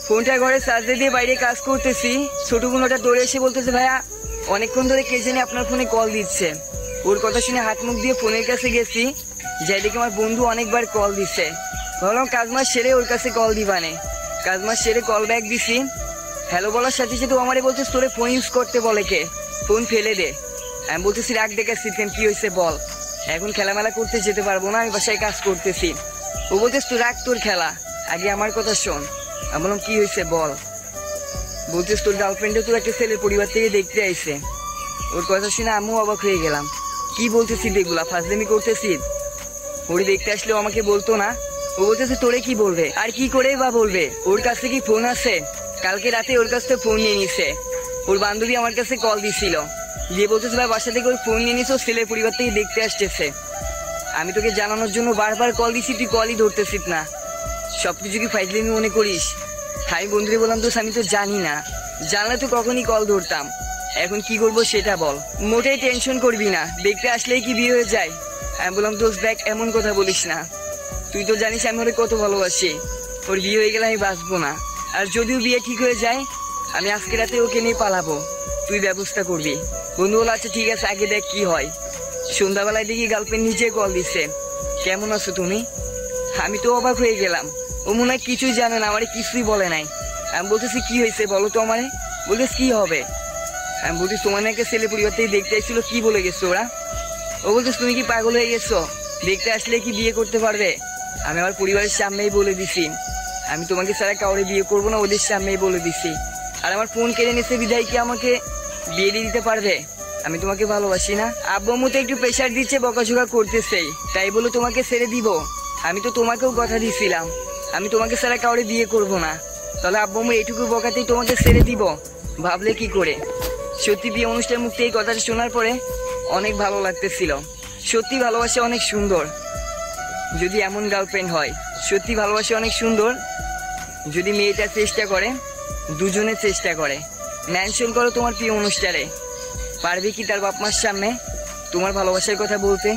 ফোনটা ঘরে চার্জে দিয়ে বাইরে কাজ করতেছি, ছোট বোনটা দৌড়ে এসে বলতেছে ভাইয়া অনেকক্ষণ ধরে কে জানি আপনার ফোনে কল দিচ্ছে। ওর কথা শুনে হাত মুখ দিয়ে ফোনের কাছে গেছি, যাই দেখে আমার বন্ধু অনেকবার কল দিচ্ছে। ভাবলাম কাজ মাস সেরে ওর কাছে কল দিবানে। কাজ মাস সেরে কল ব্যাক দিছি। হ্যালো বলার সাথে সাথে আমারে বলছে তোরে ফোন ইউজ করতে বলে কে, ফোন ফেলে দে। আমি বলতেছি রাখ দেখাচ্ছি কেন, কি হয়েছে বল, এখন খেলামেলা করতে যেতে পারবো না, আমি বাসায় কাজ করতেছি। ও বলতেছ তুই রাখ তোর খেলা, আগে আমার কথা শোন। আমি বললাম কি হয়েছে বল। বলতেছ তোর গার্লফ্রেন্ডে তোর একটা ছেলের পরিবার থেকে দেখতে আইছে। ওর কথা শুনে আমিও অবাক হয়ে গেলাম। কি বলতেছি এগুলা, ফাজলামি করতেছি? ওরে দেখতে আসলেও আমাকে বলতো না। ও বলতেছে তোরে কি বলবে, আর কি করে বা বলবে, ওর কাছে কি ফোন আছে? কালকে রাতে ওর কাছ থেকে ফোন নিয়ে নিছে। ওর বান্ধবী আমার কাছে কল দিছিল, দিয়ে বলতেছে ভাই বাসা থেকে ওই ফোন নিয়ে নিছে, ও ছেলের পরিবার থেকে দেখতে আসতেছে। আমি তোকে জানানোর জন্য বারবার কল দিছি, তুই কলই ধরতেছিস না। সবকিছু কি ফাইজলামি মনে করিস? আমি বন্ধুরে বললাম দোষ আমি তো জানি না, জানলে তো কখনই কল ধরতাম। এখন কি করবো সেটা বল। মোটেই টেনশন করবি না, দেখতে আসলেই কি বিয়ে হয়ে যায়? আমি বললাম দোষ দেখ এমন কথা বলিস না, তুই তো জানিস আমি ওরে কত ভালোবাসি। ওর বিয়ে হয়ে গেলে আমি বাঁচবো না, আর যদিও বিয়ে ঠিক হয়ে যায় আমি আজকে রাতে ওকে নিয়ে পালাবো, তুই ব্যবস্থা করবি। বন্ধু বলো আচ্ছা ঠিক আছে, আগে দেখ কি হয়। সন্ধ্যাবেলায় দেখি গার্লফ্রেন্ড নিজে কল দিচ্ছে, কেমন আছো তুমি? আমি তো অবাক হয়ে গেলাম, ও মনে হয় কিছুই জানে না, আমারে কিছুই বলে নাই। আমি বলতেছি কি হয়েছে বলো তো আমারে। বলতেছি কি হবে? আমি বলতেছি তোমার নাকি ছেলে পরিবার থেকে দেখতে আসছিল, কি বলে গেছো ওরা? ও বলতেছে তুমি কি পাগল হয়ে গেছো, দেখতে আসলে কি বিয়ে করতে পারবে? আমি আমার পরিবারের সামনেই বলে দিছি আমি তোমাকে ছাড়া কাউরে বিয়ে করবো না, ওদের সামনেই বলে দিছি। আর আমার ফোন কেড়ে নিচ্ছে বিদায় কি আমাকে বিয়ে দিয়ে দিতে পারবে? আমি তোমাকে ভালোবাসি না। আব্বু আম্মু তো একটু প্রেশার দিচ্ছে, বকাঝকা করতেছে, তাই বলে তোমাকে ছেড়ে দিব? আমি তো তোমাকেও কথা দিছিলাম আমি তোমাকে ছাড়া কাউরে বিয়ে করব না, তাহলে আব্বু আম্মু এইটুকু বকাতেই তোমাকে ছেড়ে দিব? ভাবলে কি করে? সত্যি বিয়ে অনুষ্ঠান মুক্তি এই কথাটা শোনার পরে অনেক ভালো লাগতেছিল। সত্যি ভালোবাসা অনেক সুন্দর যদি এমন গার্লফ্রেন্ড হয়, সত্যি ভালোবাসা অনেক সুন্দর যদি মেয়েটা চেষ্টা করে, দুজনে চেষ্টা করে। মেনশন করো তোমার প্রিয় অনুষ্ঠানে, পারবে কি তার বাপ মার সামনে তোমার ভালোবাসার কথা বলতে?